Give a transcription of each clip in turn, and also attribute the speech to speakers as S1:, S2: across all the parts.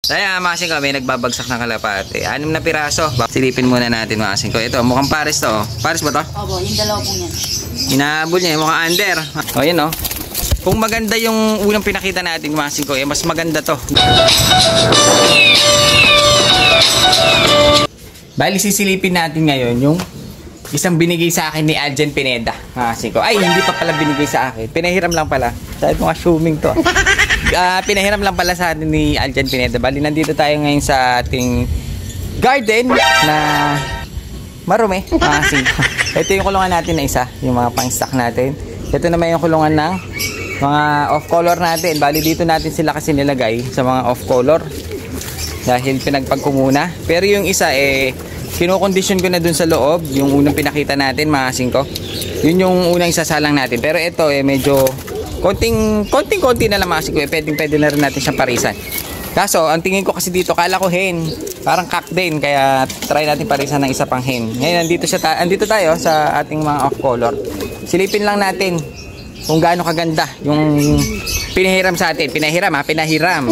S1: Kaya mga singko, may nagbabagsak ng kalapate. 6 na piraso. Silipin muna natin mga singko. Ito, mukhang pares to. Pares ba to?
S2: Opo, yung dalawa pong yan.
S1: Inaabol niya, mukhang under. O, yun o. Kung maganda yung unang pinakita natin mga singko, mas maganda to. Bali, sisilipin natin ngayon yung isang binigay sa akin ni Aljen Pineda. Mga singko. Ay, hindi pa pala binigay sa akin. Pinahiram lang pala. Sabi mo assuming to. Pinahiram lang pala sa atin ni Aljen Pineda. Bali, nandito tayo ngayon sa ating garden na marumi. Mga singko. Ito yung kulungan natin na isa. Yung mga pang-stock natin. Ito naman yung kulungan ng mga off-color natin. Bali, dito natin sila kasi nilagay sa mga off-color. Dahil pinagpag ko muna. Pero yung isa kinokondisyon ko na dun sa loob. Yung unang pinakita natin mga singko. Yun yung unang isasalang natin. Pero ito medyo konting-konti na lang mga singko. Pwede na rin natin siyang parisan. Kaso ang tingin ko kasi dito, kala ko hen. Parang cock din. Kaya try natin parisan ng isa pang hen. Ngayon andito tayo sa ating mga off color. Silipin lang natin kung gaano kaganda yung pinahiram sa atin. Pinahiram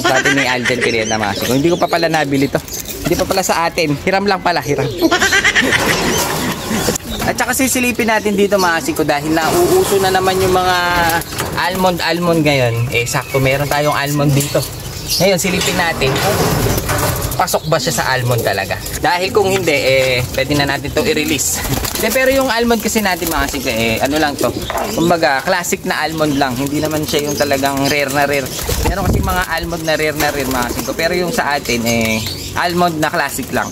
S1: sa atin ni Aljen Pineda mga singko. Hindi ko pa pala nabili to. Hindi pa pala sa atin. Hiram lang pala, hiram. At saka sisilipin natin dito mga singko dahil nauuso na naman yung mga almond ngayon. Sakto meron tayong almond dito. Ngayon silipin natin kung pasok ba siya sa almond talaga. Dahil kung hindi, pwede na natin to i-release. Pero yung almond kasi natin mga singko, ano lang to. Kumbaga, classic na almond lang. Hindi naman siya yung talagang rare na rare. Meron kasi mga almond na rare mga singko. Pero yung sa atin, almond na classic lang.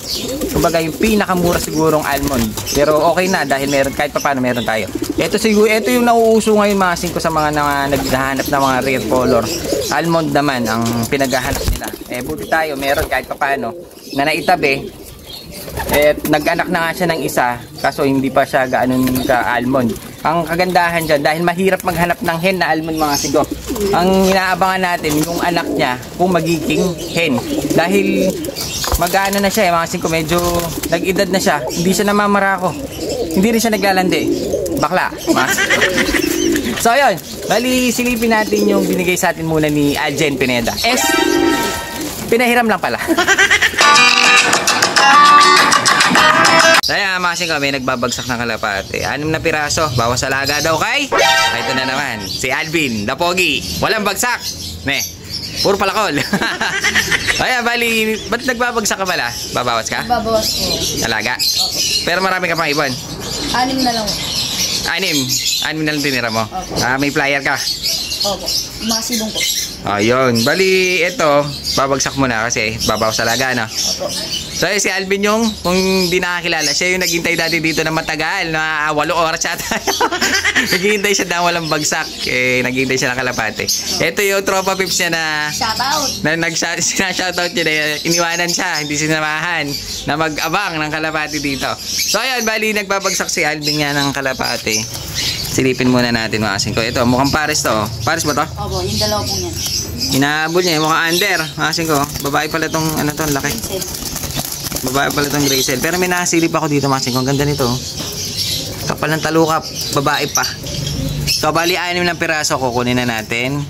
S1: Kumbaga, yung pinakamura sigurong almond. Pero okay na dahil meron, kahit paano meron tayo. Ito yung nauuso ngayon mga singko sa mga naghahanap ng mga rare color. Almond naman ang pinaghahanap nila. Buti tayo, meron kahit paano na naitabi. Nag-anak na nga siya ng isa, kaso hindi pa siya gaanon ka-almond. Ang kagandahan dyan, dahil mahirap maghanap ng hen na almond mga singko, ang inaabangan natin yung anak niya kung magiging hen. Dahil mag-ano na siya mga singko, medyo nag-edad na siya, hindi siya namamarako, hindi rin siya naglalandi. Bakla, mga singko. So yun, bali silipin natin yung binigay sa atin muna ni Aljen Pineda. Pinahiram lang pala. Kaya mga singko, may nagbabagsak ng kalapate. 6 na piraso, bawas alaga daw kay. Ito na naman, si Alvin, the Pogi. Walang bagsak. Puro palakol. Kaya bali, ba't nagbabagsak ka pala? Babawas ka?
S2: Babawas po.
S1: Alaga?
S2: Opo.
S1: Pero marami ka pang ibon?
S2: 6 na lang.
S1: 6 na lang tinira mo? Opo. May flyer ka?
S2: Opo. Mga silong po.
S1: Ayun. Bali, ito, babagsak mo na kasi babawas alaga, no?
S2: Opo.
S1: So, si Alvin yung, kung di nakakilala, siya yung naghintay dati dito na matagal, na 8 oras yata. Naghihintay siya na walang bagsak. Naghihintay siya ng kalapate. Ito yung tropa pips niya na
S2: shoutout.
S1: Sinashoutout niya na iniwanan siya, hindi sinamahan, na mag-abang ng kalapate dito. So, ayun, bali, nagbabagsak si Alvin nga ng kalapate. Silipin muna natin mga singko. Ito, mukhang pares to. Pares ba to?
S2: Opo, yung dalawa pong yan.
S1: Inaabol niya, mukhang under. Mga singko, babae pala tong, laki. Babae pala itong Graysel. Pero may nakasilip ako dito mga singko. Ang ganda nito. Kapal ng talukap. Babae pa. So bali 6 ng piraso. Kukunin na natin.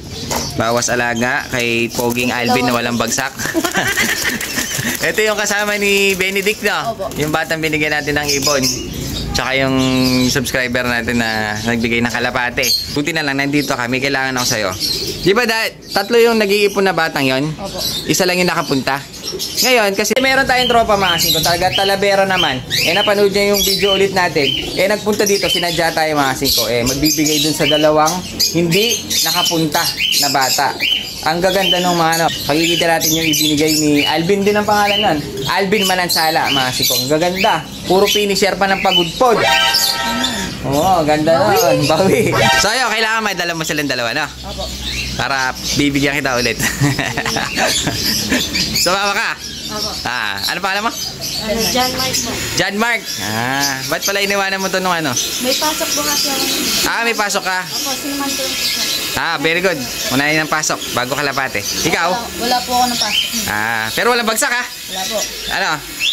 S1: Bawas alaga kay Poging Alvin na walang bagsak. Ito yung kasama ni Benedict, no? Yung batang binigyan natin ng ibon. Tsaka yung subscriber natin na nagbigay ng kalapate. Buti na lang, nandito ka. May kailangan ako sa'yo. Di ba 3 yung nag-iipon na batang yon?
S2: Opo.
S1: Isa lang yung nakapunta. Ngayon, kasi meron tayong tropa mga singko, talaga talabero naman. Napanood niya yung video ulit natin. Nagpunta dito, sinadya tayo mga singko. Magbibigay dun sa 2 hindi nakapunta na bata. Ang gaganda ng mga pakikita natin yung ibinigay ni Alvin din ang pangalan nun. Alvin Manansala mga singko. Ang gaganda. Puro finisher pa ng pagudpod. Ganda nun. Bawi. So ayun, kailangan may dala mo silang 2, no?
S2: Opo.
S1: Para bibigyan kita ulit. Sumama ka?
S2: Opo.
S1: Ano pangalan mo?
S2: John Mark po.
S1: John Mark. Ba't pala iniwanan mo to nung ano?
S2: May pasok po kasi ako.
S1: May pasok ka?
S2: Opo, sinumanto po siya.
S1: Very good. Unahin ang pasok bago kalapate. Ikaw?
S2: Wala po ako ng pasok.
S1: Pero walang bagsak ha?
S2: Wala po.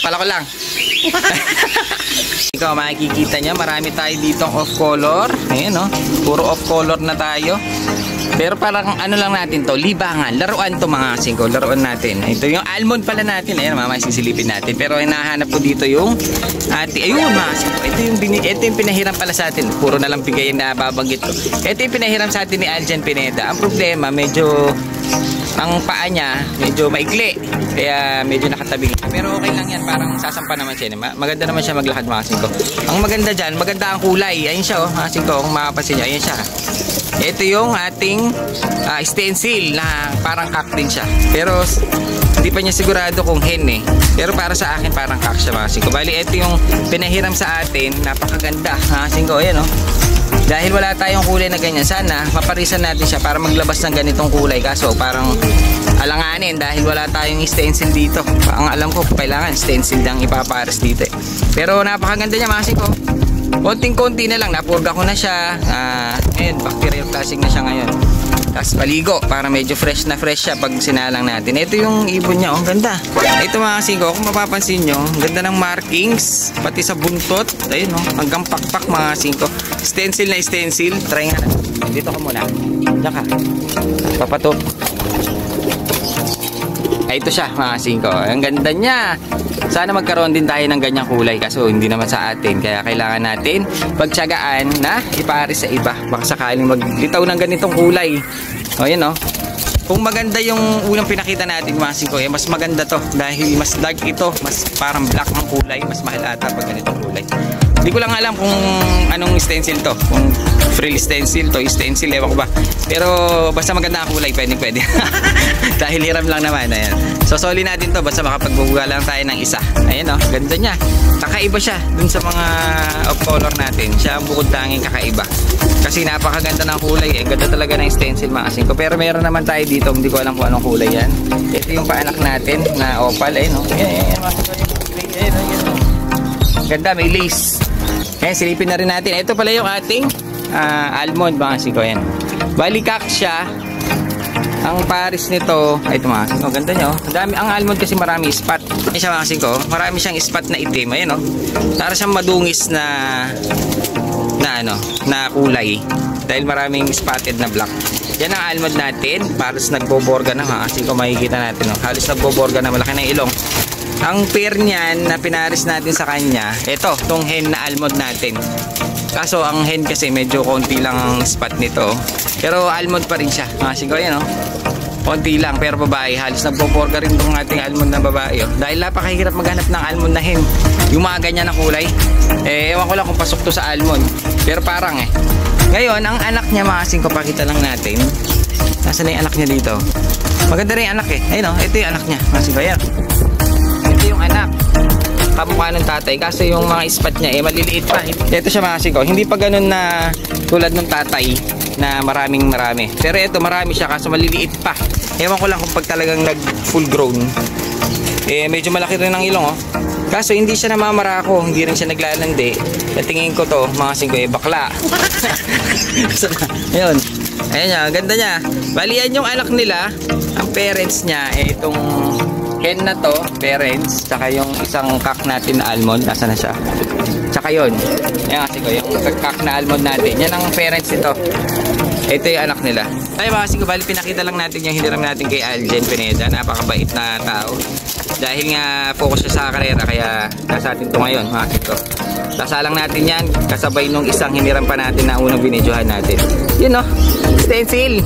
S1: Palako lang. Ikaw, makikita niya, marami tayo dito off color. Ayan, no? Puro off color na tayo. Pero parang ano lang natin to, libangan, laruan to mga singko, laruan natin. Ito yung almond pala natin, ayan mamaya sisilipin natin. Pero hinahanap ko dito yung ayun mga singko, ito yung pinahiram pala sa atin. Puro na lang bigayin na babanggit ko. Ito yung pinahiram sa atin ni Aljan Pineda. Ang problema, medyo ang paa niya medyo maikli, kaya medyo nakatabi. Pero okay lang yan, parang sasampa naman siya. Maganda naman siya maglakad mga singko. Ang maganda dyan, maganda ang kulay. Ayun siya mga singko, kung makapansin nyo, ayun siya. Ito yung ating stencil na parang cock din siya. Pero hindi pa niya sigurado kung hen eh. Pero para sa akin parang cock siya mga singko. Bali ito yung pinahiram sa atin, napakaganda mga singko. Ayan o. Dahil wala tayong kulay na ganyan, sana maparisan natin siya para maglabas ng ganitong kulay. Kaso parang alanganin dahil wala tayong stencil dito. Ang alam ko kailangan stencil lang ipapares dito eh. Pero napakaganda niya mga singko. Konting-konti na lang, napurga ko na siya. Ayan, bacterial classic na siya ngayon. Tapos paligo para medyo fresh na fresh siya pag sinalang natin. Ito yung ibon niya, ang ganda. Ito mga singko, kung mapapansin nyo, ang ganda ng markings, pati sa buntot. Ayun hanggang pakpak mga singko. Stencil na stencil. Try nga na. Dito ka muna. Diyan ka. Papatok. Ito siya mga singko. Ang ganda niya. Sana magkaroon din tayo ng ganyang kulay, kaso hindi naman sa atin. Kaya kailangan natin pagtiyagaan na ipares sa iba. Baka sakaling maglitaw ng ganitong kulay. O yan o. Kung maganda yung unang pinakita natin mga singko, mas maganda to. Dahil mas dark ito, mas parang black ang kulay. Mas mahal ata pag ganitong kulay. Hindi ko lang alam kung anong stencil to. Kung frill stencil to, stencil, ewan ko ba. Pero basta maganda ang kulay, pwede. Dahil hiram lang naman. Ayan. So soli natin to, basta makapagbubuga lang tayo ng isa. Ayan o, ganda niya. Kakaiba siya dun sa mga off color natin. Siya ang bukod tanging kakaiba. Kasi napakaganda ng kulay eh. Ganda talaga ng stencil mga singko. Pero meron naman tayo dito, hindi ko alam kung anong kulay yan. Ito yung paanak natin na opal. Ayan o. Ganda, may lace. Ayan, silipin na rin natin. Ito pala yung ating almond mga singko. Ayan. Balikak siya. Ang pares nito, ito mga singko, ganda nyo. Ang almond kasi marami spot. Ayan siya mga singko, marami siyang spot na itim. Ayan o. Para siyang madungis na kulay. Dahil maraming spotted na black. Yan ang almond natin. Pares nagboborga na mga singko, makikita natin. Halos nagboborga na, malaki na ilong. Ang pair niyan na pinares natin sa kanya, itong hen na almond natin. Kaso ang hen kasi medyo konti lang ang spot nito. Pero almond pa rin siya. Mga singko, yan o. Konti lang, pero babae. Halos nagpoporga rin itong ating almond na babae. Dahil napakahirap maghanap ng almond na hen. Yung mga ganyan na kulay. Ewan ko lang kung pasok to sa almond. Pero parang eh. Ngayon, ang anak niya mga singko, pakita lang natin. Nasaan na yung anak niya dito? Maganda rin yung anak eh. Ayun o, ito yung anak niya. Mga singko, yan. Ito yung anak. Kamukha ng tatay. Kaso yung mga spot niya maliliit pa. Ito siya mga singko. Hindi pa ganun na tulad ng tatay na marami. Pero ito marami siya kaso maliliit pa. Ewan ko lang kung pag talagang nag full grown. Medyo malaki rin ang ilong Kaso hindi siya namamarako. Hindi rin siya naglalandi. Tingin ko to mga singko bakla. Ayun. Ayan niya. Ganda niya. Bali yan yung anak nila. Ang parents niya itong hen na to, parents, tsaka yung isang cock natin na almond, nasa na siya? Tsaka yun, yan kasi ko, yung cock na almond natin, yan ang parents nito. Ito yung anak nila. Ay mga singko, bali pinakita lang natin yung hiniram natin kay Aljan Pineda, napakabait na tao. Dahil nga focus siya sa karera, kaya nasa atin to ngayon mga singko. Sasalang natin yan, kasabay nung isang hiniram pa natin na unang binidyohan natin. Yun stencil!